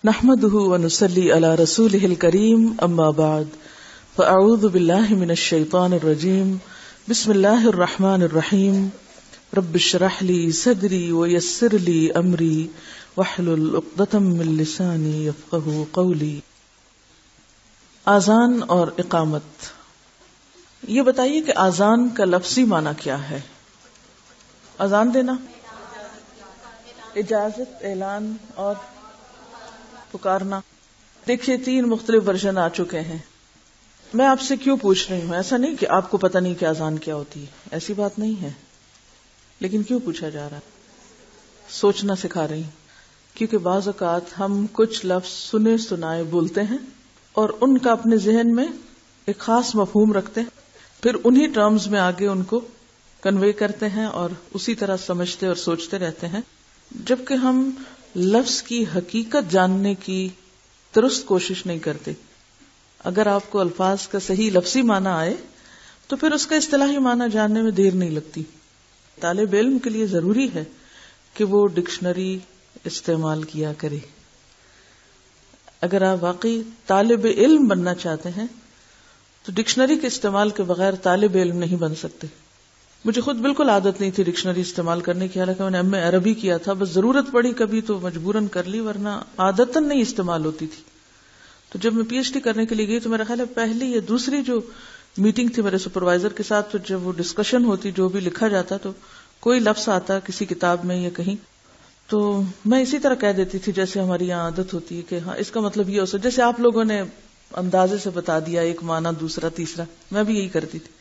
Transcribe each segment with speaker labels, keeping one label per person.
Speaker 1: نحمده ونصلي على رسوله الكريم اما بعد فاعوذ بالله من الشيطان الرجيم بسم الله الرحمن الرحيم رب اشرح لي صدري ويسر لي امري واحلل عقدة من لساني يفقهوا قولي. اذان اور اقامت. یہ بتائیے کہ اذان کا لفظی معنی کیا ہے؟ اذان دینا، اجازت، اعلان اور پکارنا. دیکھیے 3 مختلف ورژن آ چکے ہیں. میں آپ سے کیوں پوچھ رہی ہوں؟ ایسا نہیں کہ آپ کو پتہ نہیں کہ اذان کیا ہوتی ہے، ایسی بات نہیں ہے. لیکن کیوں پوچھا جا رہا ہے؟ سوچنا سکھا رہی ہوں. کیونکہ بعض اوقات ہم کچھ لفظ سنے سنائے بولتے ہیں اور ان کا اپنے ذہن میں ایک خاص مفہوم رکھتے ہیں، پھر انہی ٹرمز میں آگے ان کو کنوے کرتے ہیں اور اسی طرح سمجھتے اور سوچتے رہتے ہیں، جبکہ ہم لفظ کی حقیقت جاننے کی درست کوشش نہیں کرتے. اگر آپ کو الفاظ کا صحیح لفظی معنی آئے تو پھر اس کا اصطلاحی معنی جاننے میں دیر نہیں لگتی. طالب علم کے لیے ضروری ہے کہ وہ ڈکشنری استعمال کیا کرے. اگر آپ واقعی طالب علم بننا چاہتے ہیں تو ڈکشنری کے استعمال کے بغیر طالب علم نہیں بن سکتے. مجھے خود بالکل عادت نہیں تھی ڈکشنری استعمال کرنے کی، حالانکہ میں نے ایم اے عربی کیا تھا. بس ضرورت پڑی کبھی تو مجبوراً کر لی، ورنہ عادتاً نہیں استعمال ہوتی تھی. تو جب میں پی ایچ ڈی کرنے کے لیے گئی تو میرا خیال ہے پہلی یا دوسری جو میٹنگ تھی میرے سپروائزر کے ساتھ، تو جب وہ ڈسکشن ہوتی، جو بھی لکھا جاتا تو کوئی لفظ آتا کسی کتاب میں یا کہیں، تو میں اسی طرح کہہ دیتی تھی جیسے ہماری یہاں عادت ہوتی ہے کہ ہاں اس کا مطلب یہ ہو سکتا، جیسے آپ لوگوں نے اندازے سے بتا دیا ایک معنی دوسرا تیسرا، میں بھی یہی کرتی تھی.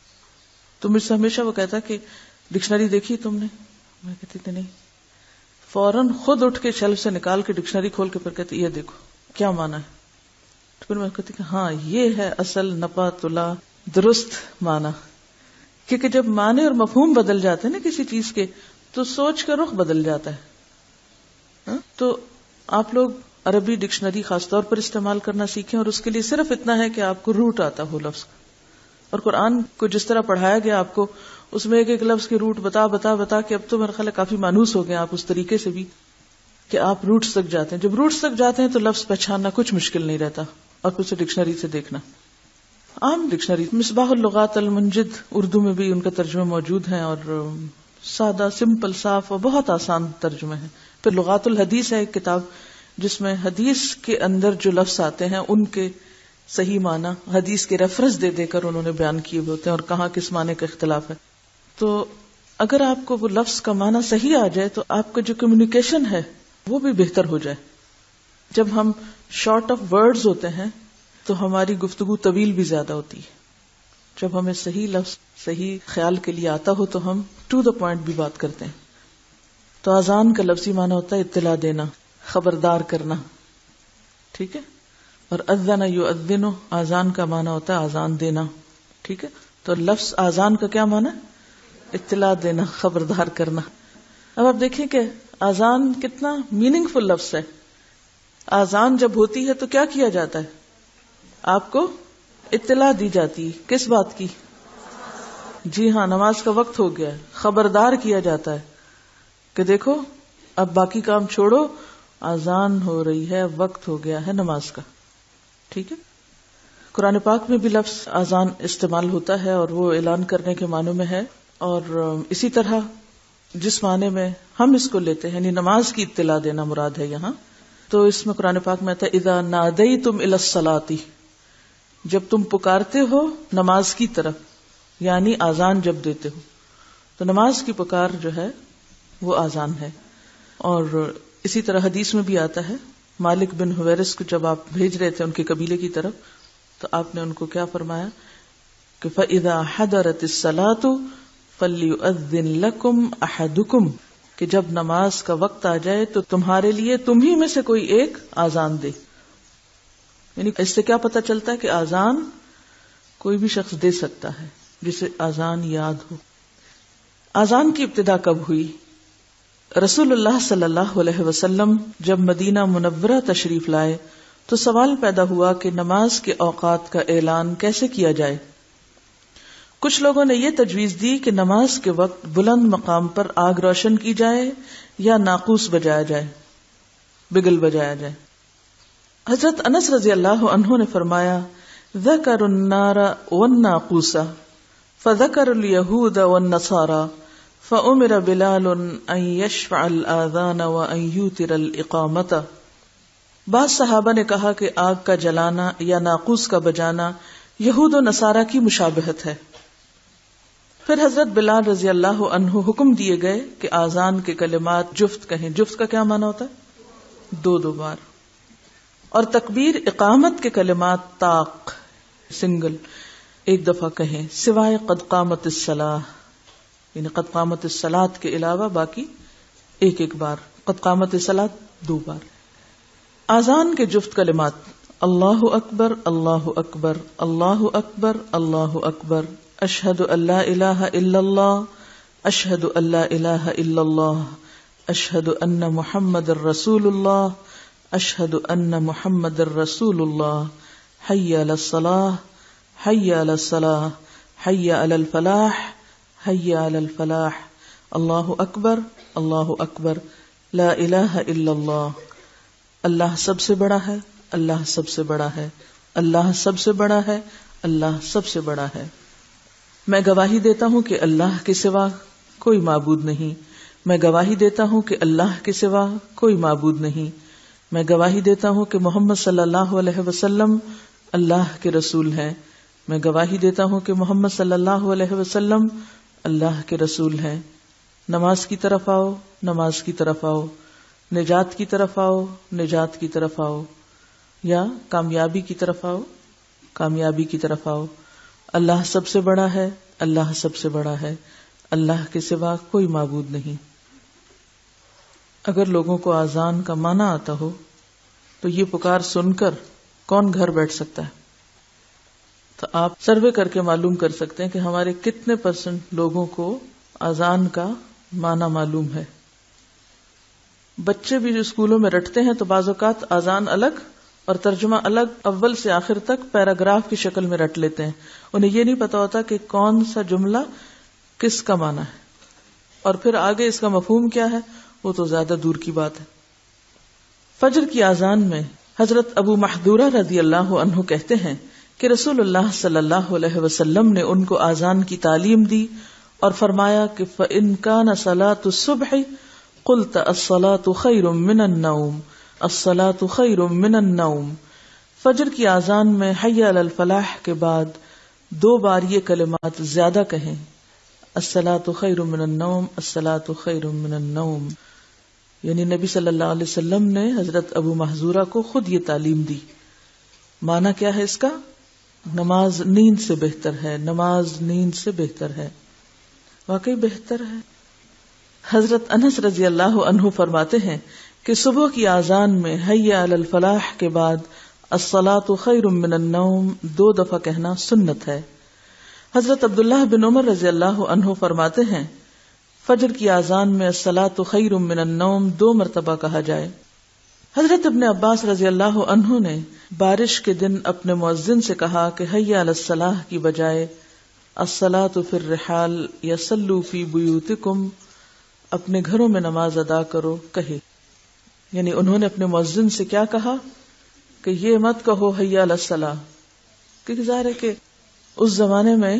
Speaker 1: تو مجھ سے ہمیشہ وہ کہتا کہ ڈکشنری دیکھی تم نے؟ میں کہتی تھی نہیں. فوراً خود اٹھ کے شیلف سے نکال کے ڈکشنری کھول کے پھر کہتی یہ دیکھو کیا معنی ہے. تو پھر میں کہتی کہ ہاں یہ ہے اصل نپا تلا درست معنی. کیونکہ جب معنی اور مفہوم بدل جاتے ہیں نا کسی چیز کے تو سوچ کا رخ بدل جاتا ہے. تو آپ لوگ عربی ڈکشنری خاص طور پر استعمال کرنا سیکھیں، اور اس کے لیے صرف اتنا ہے کہ آپ کو روٹ آتا ہو لفظ کا. اور قرآن کو جس طرح پڑھایا گیا آپ کو، اس میں ایک ایک لفظ کی روٹ بتا بتا بتا کے اب تو میرا خیال ہے کافی مانوس ہو گئے آپ اس طریقے سے بھی کہ آپ روٹس تک جاتے ہیں. جب روٹس تک جاتے ہیں تو لفظ پہچاننا کچھ مشکل نہیں رہتا، اور پھر اسے ڈکشنری سے دیکھنا. عام ڈکشنری مصباح اللغات المنجد اردو میں بھی ان کا ترجمہ موجود ہے، اور سادہ سمپل صاف اور بہت آسان ترجمے ہیں. پھر لغات الحدیث ہے ایک کتاب جس میں حدیث کے اندر جو لفظ آتے ہیں ان کے صحیح معنی حدیث کے ریفرنس دے دے کر انہوں نے بیان کیے ہوتے ہیں اور کہاں کس معنی کا اختلاف ہے. تو اگر آپ کو وہ لفظ کا معنی صحیح آ جائے تو آپ کا جو کمیونیکیشن ہے وہ بھی بہتر ہو جائے. جب ہم شارٹ آف ورڈز ہوتے ہیں تو ہماری گفتگو طویل بھی زیادہ ہوتی ہے. جب ہمیں صحیح لفظ صحیح خیال کے لیے آتا ہو تو ہم ٹو دا پوائنٹ بھی بات کرتے ہیں. تو اذان کا لفظی معنی ہوتا ہے اطلاع دینا، خبردار کرنا. ٹھیک ہے. اور اذن یؤذن، اذان کا معنی ہوتا ہے اذان دینا. ٹھیک ہے. تو لفظ اذان کا کیا معنی ہے؟ اطلاع دینا، خبردار کرنا. اب آپ دیکھیں کہ اذان کتنا میننگ فل لفظ ہے. اذان جب ہوتی ہے تو کیا کیا جاتا ہے؟ آپ کو اطلاع دی جاتی ہے. کس بات کی؟ جی ہاں، نماز کا وقت ہو گیا ہے. خبردار کیا جاتا ہے کہ دیکھو اب باقی کام چھوڑو، اذان ہو رہی ہے، وقت ہو گیا ہے نماز کا. ٹھیک ہے. قرآن پاک میں بھی لفظ اذان استعمال ہوتا ہے اور وہ اعلان کرنے کے معنوں میں ہے، اور اسی طرح جس معنی میں ہم اس کو لیتے ہیں یعنی نماز کی اطلاع دینا مراد ہے یہاں، تو اس میں قرآن پاک میں آتا ہے اذا نادیتم الی الصلاۃ، جب تم پکارتے ہو نماز کی طرف، یعنی اذان جب دیتے ہو. تو نماز کی پکار جو ہے وہ اذان ہے. اور اسی طرح حدیث میں بھی آتا ہے مالک بن حویرث کو جب آپ بھیج رہے تھے ان کے قبیلے کی طرف، تو آپ نے ان کو کیا فرمایا کہ فَإِذَا حَضَرَتِ الصَّلَاةُ فَلْيُؤَذِّن لَكُمْ أَحَدُكُمْ، کہ جب نماز کا وقت آ جائے تو تمہارے لیے تمہیں میں سے کوئی ایک اذان دے. یعنی اس سے کیا پتہ چلتا ہے کہ اذان کوئی بھی شخص دے سکتا ہے جسے اذان یاد ہو. اذان کی ابتدا کب ہوئی؟ رسول اللہ صلی اللہ علیہ وسلم جب مدینہ منورہ تشریف لائے تو سوال پیدا ہوا کہ نماز کے اوقات کا اعلان کیسے کیا جائے. کچھ لوگوں نے یہ تجویز دی کہ نماز کے وقت بلند مقام پر آگ روشن کی جائے یا ناقوس بجایا جائے، بگل بجایا جائے. حضرت انس رضی اللہ عنہ نے فرمایا ذکروا النار والناقوس فذکر اليہود والنصارى فأمر بلال ان يشفع الآذان وان يوتر الإقامۃ. بعض صحابہ نے کہا کہ آگ کا جلانا یا ناقوس کا بجانا یہود و نصارہ کی مشابہت ہے. پھر حضرت بلال رضی اللہ عنہ حکم دیے گئے کہ آذان کے کلمات جفت کہیں. جفت کا کیا معنی ہوتا ہے؟ دو بار. اور تکبیر اقامت کے کلمات طاق سنگل ایک دفعہ کہیں، سوائے قد قامت الصلاۃ، یعنی قد قامت الصلاۃ کے علاوہ باقی ایک بار. قد قامت الصلاۃ 2 بار. آذان کے جفت کلمات اللہ اکبر اللہ اکبر اللہ اکبر اللہ اکبر، اشہد ان لا الہ الا اللہ، اشہد ان لا الہ الا اللہ، اشہد ان محمد الرسول اللہ، اشہد ان محمد الرسول اللہ، حی علی الصلاۃ حی علی الصلاۃ حی علی الفلاح حی علی الفلاح، اللہ اکبر لا الہ الا اللہ. اللہ سب سے بڑا ہے، اللہ سب سے بڑا ہے، اللہ سب سے بڑا ہے، اللہ سب سے بڑا ہے. میں گواہی دیتا ہوں کہ اللہ کے سوا کوئی معبود نہیں. میں گواہی دیتا ہوں کہ اللہ کے سوا کوئی معبود نہیں. میں گواہی دیتا ہوں کہ محمد صلی اللہ علیہ وسلم اللہ کے رسول ہیں. میں گواہی دیتا ہوں کہ محمد صلی اللہ علیہ وسلم اللہ کے رسول ہیں. نماز کی طرف آؤ، نماز کی طرف آؤ، نجات کی طرف آؤ، نجات کی طرف آؤ، یا کامیابی کی طرف آؤ، کامیابی کی طرف آؤ. اللہ سب سے بڑا ہے، اللہ سب سے بڑا ہے، اللہ کے سوا کوئی معبود نہیں. اگر لوگوں کو آذان کا معنی آتا ہو تو یہ پکار سن کر کون گھر بیٹھ سکتا ہے؟ تو آپ سروے کر کے معلوم کر سکتے ہیں کہ ہمارے کتنے % لوگوں کو آذان کا معنی معلوم ہے. بچے بھی جو اسکولوں میں رٹتے ہیں تو بعض اوقات آذان الگ اور ترجمہ الگ، اول سے آخر تک پیراگراف کی شکل میں رٹ لیتے ہیں. انہیں یہ نہیں پتا ہوتا کہ کون سا جملہ کس کا معنی ہے، اور پھر آگے اس کا مفہوم کیا ہے وہ تو زیادہ دور کی بات ہے. فجر کی آذان میں حضرت ابو محذورہ رضی اللہ عنہ کہتے ہیں کہ رسول اللہ صلی اللہ علیہ وسلم نے ان کو آذان کی تعلیم دی اور فرمایا کہ فَإِن كَانَ صَلَاةُ الصُّبْحِ قُلْتَ الصَّلَاةُ خَيْرٌ مِّنَ النَّوْمِ الصَّلَاةُ خَيْرٌ مِّنَ النَّوْمِ. فجر کی آذان میں حی علی الفلاح کے بعد 2 بار یہ کلمات زیادہ کہیں، الصلاۃ خیر من النوم الصلاۃ خیر من النوم. یعنی نبی صلی اللہ علیہ وسلم نے حضرت ابو محذورہ کو خود یہ تعلیم دی. معنی کیا ہے اس کا؟ نماز نیند سے بہتر ہے، نماز نیند سے بہتر ہے. واقعی بہتر ہے. حضرت انس رضی اللہ عنہ فرماتے ہیں کہ صبح کی آذان میں حی علی الفلاح کے بعد الصلاۃ خیر من النوم 2 دفعہ کہنا سنت ہے. حضرت عبداللہ بن عمر رضی اللہ عنہ فرماتے ہیں فجر کی آذان میں الصلاۃ خیر من النوم 2 مرتبہ کہا جائے. حضرت ابن عباس رضی اللہ عنہ نے بارش کے دن اپنے مؤذن سے کہا کہ حی علی الصلاح کی بجائے الصلاۃ فی الرحال یصلوا فی بیوتکم، اپنے گھروں میں نماز ادا کرو کہے. یعنی انہوں نے اپنے مؤذن سے کیا کہا کہ یہ مت کہو حی علی الصلاح، کیونکہ ظاہر ہے کہ اس زمانے میں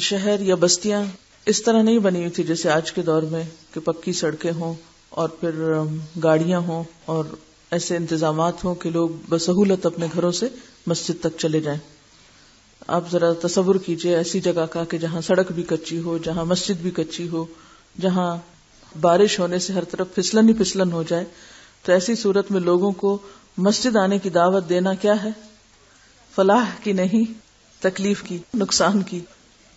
Speaker 1: شہر یا بستیاں اس طرح نہیں بنی ہوئی تھی جیسے آج کے دور میں کہ پکی سڑکیں ہوں اور پھر گاڑیاں ہوں اور ایسے انتظامات ہوں کہ لوگ بسہولت اپنے گھروں سے مسجد تک چلے جائیں. آپ ذرا تصور کیجئے ایسی جگہ کا کہ جہاں سڑک بھی کچی ہو، جہاں مسجد بھی کچی ہو، جہاں بارش ہونے سے ہر طرف پھسلن ہی پھسلن ہو جائے. تو ایسی صورت میں لوگوں کو مسجد آنے کی دعوت دینا کیا ہے؟ فلاح کی نہیں، تکلیف کی، نقصان کی.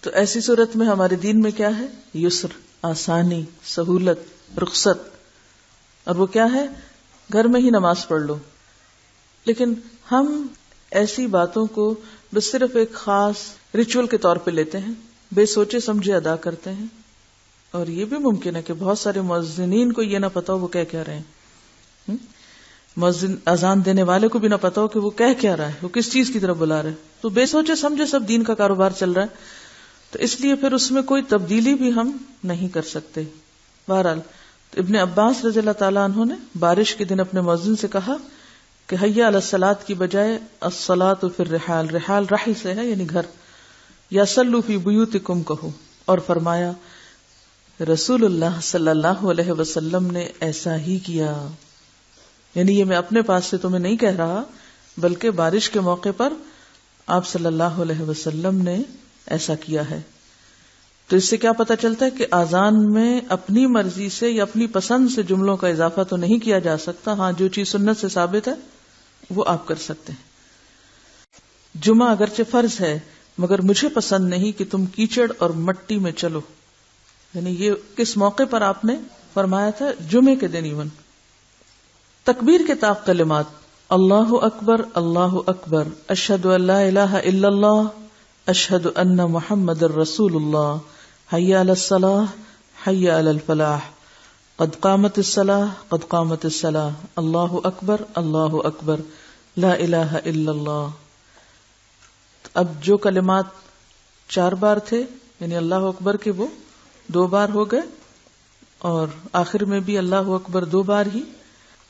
Speaker 1: تو ایسی صورت میں ہمارے دین میں کیا ہے؟ یسر، آسانی، سہولت، رخصت. اور وہ کیا ہے؟ گھر میں ہی نماز پڑھ لو. لیکن ہم ایسی باتوں کو بس صرف ایک خاص ریچول کے طور پہ لیتے ہیں، بے سوچے سمجھے ادا کرتے ہیں. اور یہ بھی ممکن ہے کہ بہت سارے مؤذنین کو یہ نہ پتا ہو وہ کہہ کیا رہے ہیں، مؤذن اذان دینے والے کو بھی نہ پتا ہو کہ وہ کہہ کیا رہا ہے، وہ کس چیز کی طرف بلا رہا ہے. تو بے سوچے سمجھے سب دین کا کاروبار چل رہا ہے، تو اس لیے پھر اس میں کوئی تبدیلی بھی ہم نہیں کر سکتے. بہرحال ابن عباس رضی اللہ تعالیٰ عنہ نے بارش کے دن اپنے مؤذن سے کہا کہ حی علی الصلاۃ کی بجائے الصلاۃ فی الرحال، رحال رحل سے ہے یعنی گھر، یا صلوا فی بیوتکم کہو، اور فرمایا رسول اللہ صلی اللہ علیہ وسلم نے ایسا ہی کیا. یعنی یہ میں اپنے پاس سے تمہیں نہیں کہہ رہا، بلکہ بارش کے موقع پر آپ صلی اللہ علیہ وسلم نے ایسا کیا ہے. تو اس سے کیا پتہ چلتا ہے کہ اذان میں اپنی مرضی سے یا اپنی پسند سے جملوں کا اضافہ تو نہیں کیا جا سکتا. ہاں جو چیز سنت سے ثابت ہے وہ آپ کر سکتے ہیں. جمعہ اگرچہ فرض ہے مگر مجھے پسند نہیں کہ تم کیچڑ اور مٹی میں چلو. یعنی یہ کس موقع پر آپ نے فرمایا تھا؟ جمعے کے دن. ایون تکبیر کے طاق کلمات اللہ اکبر اللہ اکبر، اشہد ان لا الہ الا اللہ، اشہد ان محمد الرسول اللہ، حی علی الصلاۃ حی علی الفلاح، قد قامت الصلاۃ قد قامت الصلاۃ، اللہ اکبر اللہ اکبر، لا الہ الا اللہ. اب جو کلمات 4 بار تھے یعنی اللہ اکبر کے وہ 2 بار ہو گئے، اور آخر میں بھی اللہ اکبر 2 بار ہی،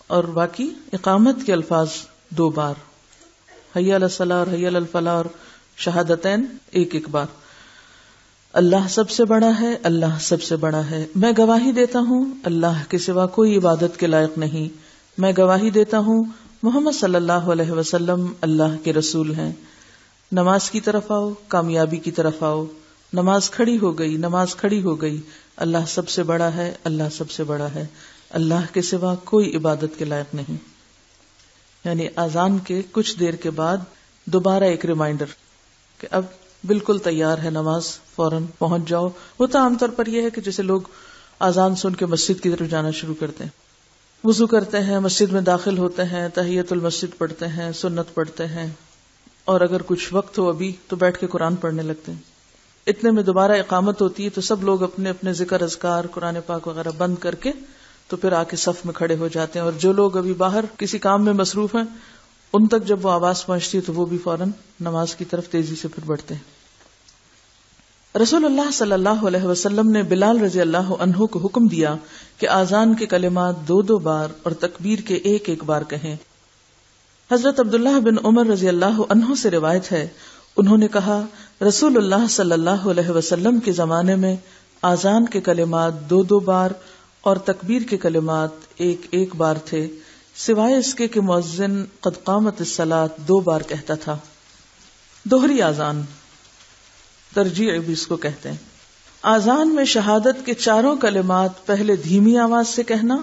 Speaker 1: اور باقی اقامت کے الفاظ 2 بار، حی علی الصلاۃ اور حی علی الفلاح اور شہادتین 1 بار. اللہ سب سے بڑا ہے، اللہ سب سے بڑا ہے. میں گواہی دیتا ہوں اللہ کے سوا کوئی عبادت کے لائق نہیں. میں گواہی دیتا ہوں محمد صلی اللہ علیہ وسلم اللہ کے رسول ہیں. نماز کی طرف آؤ، کامیابی کی طرف آؤ. نماز کھڑی ہو گئی، نماز کھڑی ہو گئی. اللہ سب سے بڑا ہے، اللہ سب سے بڑا ہے. اللہ کے سوا کوئی عبادت کے لائق نہیں. یعنی اذان کے کچھ دیر کے بعد دوبارہ ایک ریمائنڈر کہ اب بالکل تیار ہے نماز، فوراً پہنچ جاؤ. ہوتا عام طور پر یہ ہے کہ جیسے لوگ اذان سن کے مسجد کی طرف جانا شروع کرتے ہیں، وضو کرتے ہیں، مسجد میں داخل ہوتے ہیں، تحیۃ المسجد پڑھتے ہیں، سنت پڑھتے ہیں، اور اگر کچھ وقت ہو ابھی تو بیٹھ کے قرآن پڑھنے لگتے ہیں. اتنے میں دوبارہ اقامت ہوتی ہے تو سب لوگ اپنے اپنے ذکر اذکار قرآن پاک وغیرہ بند کر کے تو پھر آ کے صف میں کھڑے ہو جاتے ہیں. اور جو لوگ ابھی باہر کسی کام میں مصروف ہیں ان تک جب وہ آواز پہنچتی ہے تو وہ بھی فوراً نماز کی طرف تیزی سے پھر بڑھتے ہیں. رسول اللہ صلی اللہ علیہ وسلم نے بلال رضی اللہ عنہ کو حکم دیا کہ اذان کے کلمات 2 بار اور تکبیر کے 1 بار کہیں. حضرت عبداللہ بن عمر رضی اللہ عنہ سے روایت ہے، انہوں نے کہا رسول اللہ صلی اللہ علیہ وسلم کے زمانے میں اذان کے کلمات 2 بار اور تکبیر کے کلمات 1 بار تھے، سوائے اس کے کہ مؤذن قد قامت الصلاۃ 2 بار کہتا تھا. دوہری اذان، ترجیع بھی اس کو کہتے ہیں. اذان میں شہادت کے 4 کلمات پہلے دھیمی آواز سے کہنا،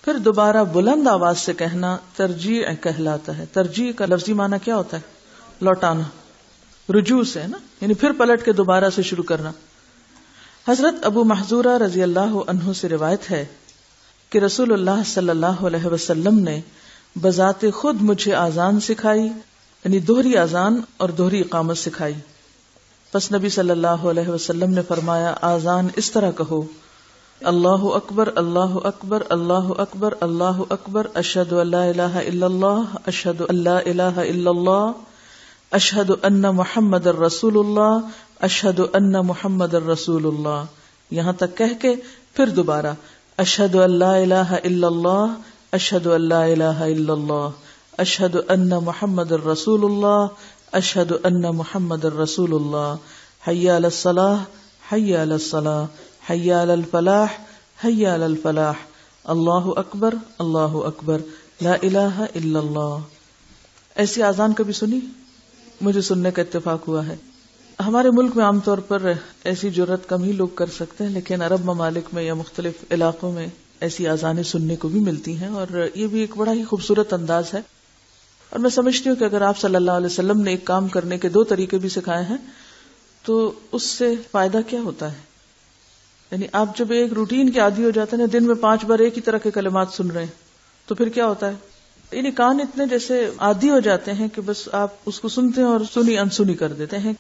Speaker 1: پھر دوبارہ بلند آواز سے کہنا ترجیع کہلاتا ہے. ترجیع کا لفظی معنی کیا ہوتا ہے؟ لوٹانا، رجوع سے ہے نا، یعنی پھر پلٹ کے دوبارہ سے شروع کرنا. حضرت ابو محذورہ رضی اللہ عنہ سے روایت ہے کہ رسول اللہ صلی اللہ علیہ وسلم نے بذات خود مجھے اذان سکھائی، یعنی دوہری اذان اور دوہری اقامت سکھائی. پس نبی صلی اللہ علیہ وسلم نے فرمایا اذان اس طرح کہو، اللہ اکبر اللہ اکبر اللہ اکبر اللہ اکبر، اشہد ان لا الہ الا اللہ اشہد ان لا الہ الا اللہ، اشہد ان محمد الرسول اللہ اشہد ان محمد الرسول اللہ. یہاں تک کہہ کے پھر دوبارہ اشہد ان لا الہ الا اللہ اشہد ان لا الہ الا اللہ، اشہد ان محمد الرسول اللہ اشہد ان محمد الرسول اللہ، حی علی الصلاۃ حی علی الصلاۃ حی علی الفلاح حی علی الفلاح، اللہ اکبر اللہ اکبر، لا الہ الا اللہ. ایسی اذان کبھی سنی؟ مجھے سننے کا اتفاق ہوا ہے. ہمارے ملک میں عام طور پر ایسی جرت کم ہی لوگ کر سکتے ہیں، لیکن عرب ممالک میں یا مختلف علاقوں میں ایسی اذانیں سننے کو بھی ملتی ہیں، اور یہ بھی ایک بڑا ہی خوبصورت انداز ہے. اور میں سمجھتی ہوں کہ اگر آپ صلی اللہ علیہ وسلم نے ایک کام کرنے کے 2 طریقے بھی سکھائے ہیں تو اس سے فائدہ کیا ہوتا ہے. یعنی آپ جب ایک روٹین کے عادی ہو جاتے ہیں نا، دن میں 5 بار ایک ہی طرح کے کلمات سن رہے ہیں، تو پھر کیا ہوتا ہے، یعنی کان اتنے جیسے عادی ہو جاتے ہیں کہ بس آپ اس کو سنتے ہیں اور سنی انسنی کر دیتے ہیں،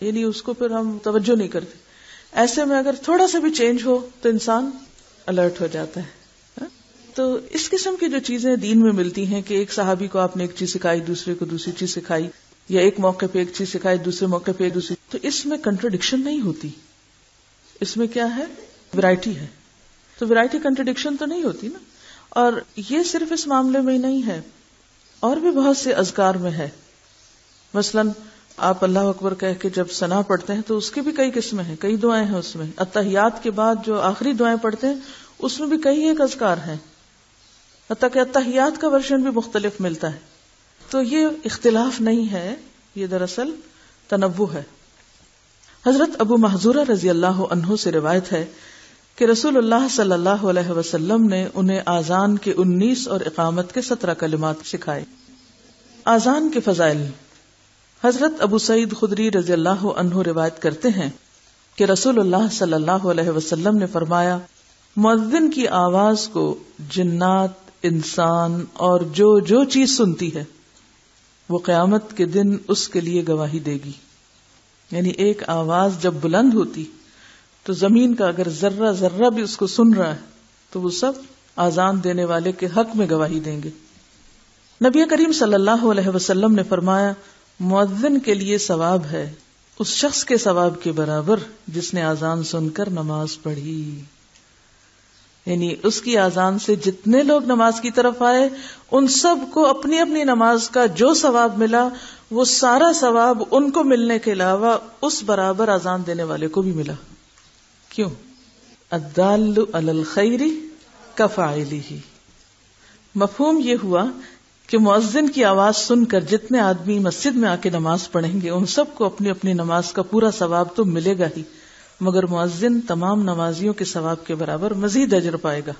Speaker 1: یعنی اس کو پھر ہم توجہ نہیں کرتے. ایسے میں اگر تھوڑا سا بھی چینج ہو تو انسان الرٹ ہو جاتا ہے. تو اس قسم کی جو چیزیں دین میں ملتی ہیں کہ ایک صحابی کو آپ نے ایک چیز سکھائی، دوسرے کو دوسری چیز سکھائی، یا ایک موقع پہ ایک چیز سکھائی، دوسرے موقع پہ ایک دوسری، تو اس میں کنٹرڈکشن نہیں ہوتی. اس میں کیا ہے؟ ویرائٹی ہے. تو ویرائٹی کنٹرڈکشن تو نہیں ہوتی نا. اور یہ صرف اس معاملے میں ہی نہیں ہے، اور بھی بہت سے اذکار میں ہے. مثلاً آپ اللہ اکبر کہہ کے جب ثنا پڑھتے ہیں تو اس کی بھی کئی قسمیں ہیں, کئی دعائیں ہیں اس میں. اتحیات کے بعد جو آخری دعائیں پڑھتے ہیں اس میں بھی کئی ایک اذکار ہیں, حتیٰ کہ اتحیات کا ورژن بھی مختلف ملتا ہے. تو یہ اختلاف نہیں ہے, یہ دراصل تنوع ہے. حضرت ابو محذورہ رضی اللہ عنہ سے روایت ہے کہ رسول اللہ صلی اللہ علیہ وسلم نے انہیں آذان کے 19 اور اقامت کے 17 کلمات سکھائے. آذان کے فضائل. حضرت ابو سعید خدری رضی اللہ عنہ روایت کرتے ہیں کہ رسول اللہ صلی اللہ علیہ وسلم نے فرمایا, مؤذن کی آواز کو جنات, انسان اور جو چیز سنتی ہے وہ قیامت کے دن اس کے لیے گواہی دے گی. یعنی ایک آواز جب بلند ہوتی تو زمین کا اگر ذرہ ذرہ بھی اس کو سن رہا ہے تو وہ سب آذان دینے والے کے حق میں گواہی دیں گے. نبی کریم صلی اللہ علیہ وسلم نے فرمایا, مؤذن کے لیے ثواب ہے اس شخص کے ثواب کے برابر جس نے آذان سن کر نماز پڑھی. یعنی اس کی آذان سے جتنے لوگ نماز کی طرف آئے ان سب کو اپنی اپنی نماز کا جو ثواب ملا وہ سارا ثواب ان کو ملنے کے علاوہ اس برابر آذان دینے والے کو بھی ملا. کیوں؟ الدال علی الخیر کفاعلہ. مفہوم یہ ہوا کہ مؤذن کی آواز سن کر جتنے آدمی مسجد میں آ کے نماز پڑھیں گے ان سب کو اپنی اپنی نماز کا پورا ثواب تو ملے گا ہی, مگر مؤذن تمام نمازیوں کے ثواب کے برابر مزید اجر پائے گا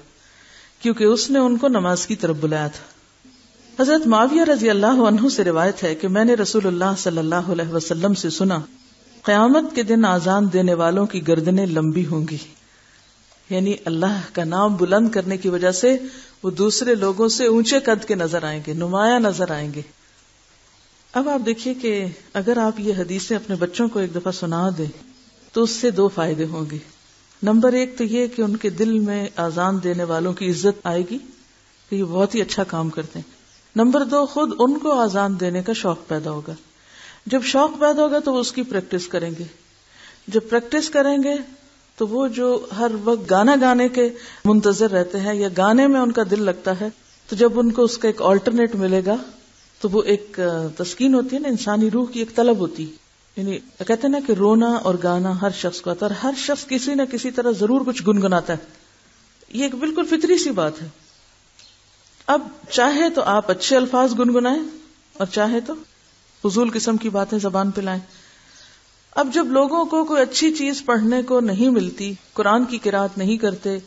Speaker 1: کیونکہ اس نے ان کو نماز کی طرف بلایا تھا. حضرت معاویہ رضی اللہ عنہ سے روایت ہے کہ میں نے رسول اللہ صلی اللہ علیہ وسلم سے سنا, قیامت کے دن آذان دینے والوں کی گردنیں لمبی ہوں گی. یعنی اللہ کا نام بلند کرنے کی وجہ سے وہ دوسرے لوگوں سے اونچے قد کے نظر آئیں گے, نمایاں نظر آئیں گے. اب آپ دیکھیے کہ اگر آپ یہ حدیثیں اپنے بچوں کو ایک دفعہ سنا دیں تو اس سے 2 فائدے ہوں گے. نمبر 1 تو یہ کہ ان کے دل میں آذان دینے والوں کی عزت آئے گی کہ یہ بہت ہی اچھا کام کرتے ہیں. نمبر 2 خود ان کو آذان دینے کا شوق پیدا ہوگا. جب شوق پیدا ہوگا تو وہ اس کی پریکٹس کریں گے. جب پریکٹس کریں گے تو وہ جو ہر وقت گانا گانے کے منتظر رہتے ہیں یا گانے میں ان کا دل لگتا ہے تو جب ان کو اس کا ایک آلٹرنیٹ ملے گا تو وہ ایک تسکین ہوتی ہے نا, انسانی روح کی ایک طلب ہوتی. یعنی کہتے ہیں نا کہ رونا اور گانا ہر شخص کو آتا ہے, ہر شخص کسی نہ کسی طرح ضرور کچھ گنگناتا ہے. یہ ایک بالکل فطری سی بات ہے. اب چاہے تو آپ اچھے الفاظ گنگنائیں اور چاہے تو فضول قسم کی باتیں زبان پہ لائیں. اب جب لوگوں کو کوئی اچھی چیز پڑھنے کو نہیں ملتی, قرآن کی قرات نہیں کرتے,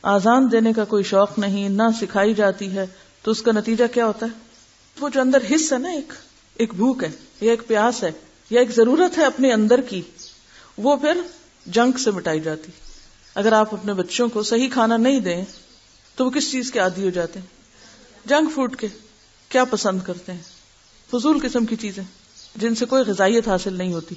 Speaker 1: آذان دینے کا کوئی شوق نہیں, نہ سکھائی جاتی ہے, تو اس کا نتیجہ کیا ہوتا ہے؟ وہ جو اندر حص ہے نا, ایک بھوک ہے یا ایک پیاس ہے یا ایک ضرورت ہے اپنے اندر کی, وہ پھر جنک سے مٹائی جاتی. اگر آپ اپنے بچوں کو صحیح کھانا نہیں دیں تو وہ کس چیز کے عادی ہو جاتے ہیں؟ جنک فوڈ کے. کیا پسند کرتے ہیں؟ فضول قسم کی چیزیں جن سے کوئی غذائیت حاصل نہیں ہوتی,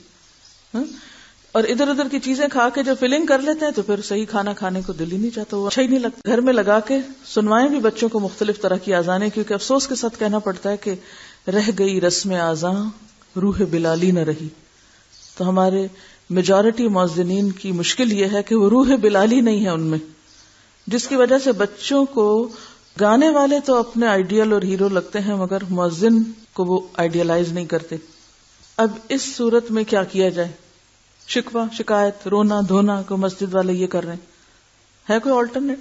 Speaker 1: اور ادھر ادھر کی چیزیں کھا کے جو فیلنگ کر لیتے ہیں تو پھر صحیح کھانا کھانے کو دل ہی نہیں چاہتا, وہ اچھا ہی نہیں لگتا. گھر میں لگا کے سنوائیں بھی بچوں کو مختلف طرح کی آذانیں, کیونکہ افسوس کے ساتھ کہنا پڑتا ہے کہ رہ گئی رسم آذاں روح بلالی نہ رہی. تو ہمارے میجورٹی مؤذنین کی مشکل یہ ہے کہ وہ روح بلالی نہیں ہے ان میں, جس کی وجہ سے بچوں کو گانے والے تو اپنے آئیڈیل اور ہیرو لگتے ہیں مگر مؤذن کو وہ آئیڈیلائز نہیں کرتے. اب اس صورت میں کیا کیا جائے؟ شکوہ, شکایت, رونا دھونا کو مسجد والے یہ کر رہے ہیں, ہے کوئی آلٹرنیٹ؟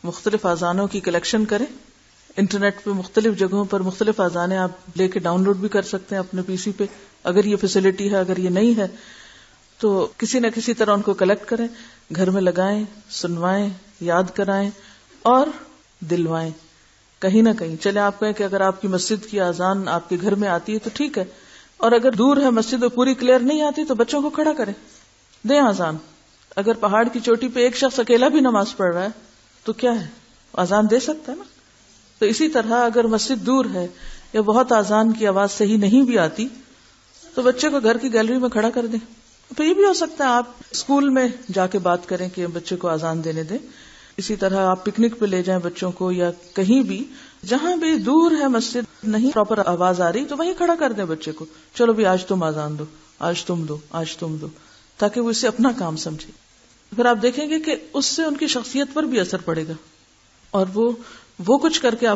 Speaker 1: مختلف آذانوں کی کلیکشن کریں. انٹرنیٹ پہ مختلف جگہوں پر مختلف آذانیں آپ لے کے ڈاؤن لوڈ بھی کر سکتے ہیں اپنے PC پہ, اگر یہ فیسلٹی ہے. اگر یہ نہیں ہے تو کسی نہ کسی طرح ان کو کلیکٹ کریں, گھر میں لگائیں, سنوائیں, یاد کرائیں اور دلوائیں. کہیں نہ کہیں چلے آپ کہیں کہ اگر آپ کی مسجد کی آذان آپ کے گھر میں آتی ہے تو ٹھیک ہے, اور اگر دور ہے مسجد اور پوری کلیئر نہیں آتی تو بچوں کو کھڑا کریں, دیں آذان. اگر پہاڑ کی چوٹی پہ ایک شخص اکیلا بھی نماز پڑھ رہا ہے تو کیا ہے, آذان دے سکتا ہے نا. تو اسی طرح اگر مسجد دور ہے یا بہت آذان کی آواز صحیح نہیں بھی آتی تو بچے کو گھر کی گیلری میں کھڑا کر دیں. تو یہ بھی ہو سکتا ہے آپ اسکول میں جا کے بات کریں کہ بچے کو آذان دینے دیں. اسی طرح آپ پکنک پہ لے جائیں بچوں کو, یا کہیں بھی جہاں بھی دور ہے مسجد, نہیں پراپر آواز آ رہی تو وہیں کھڑا کر دیں بچے کو, چلو بھی آج تم آذان دو, آج تم دو, آج تم دو, تاکہ وہ اسے اپنا کام سمجھے. پھر آپ دیکھیں گے کہ اس سے ان کی شخصیت پر بھی اثر پڑے گا اور وہ کچھ کر کے آپ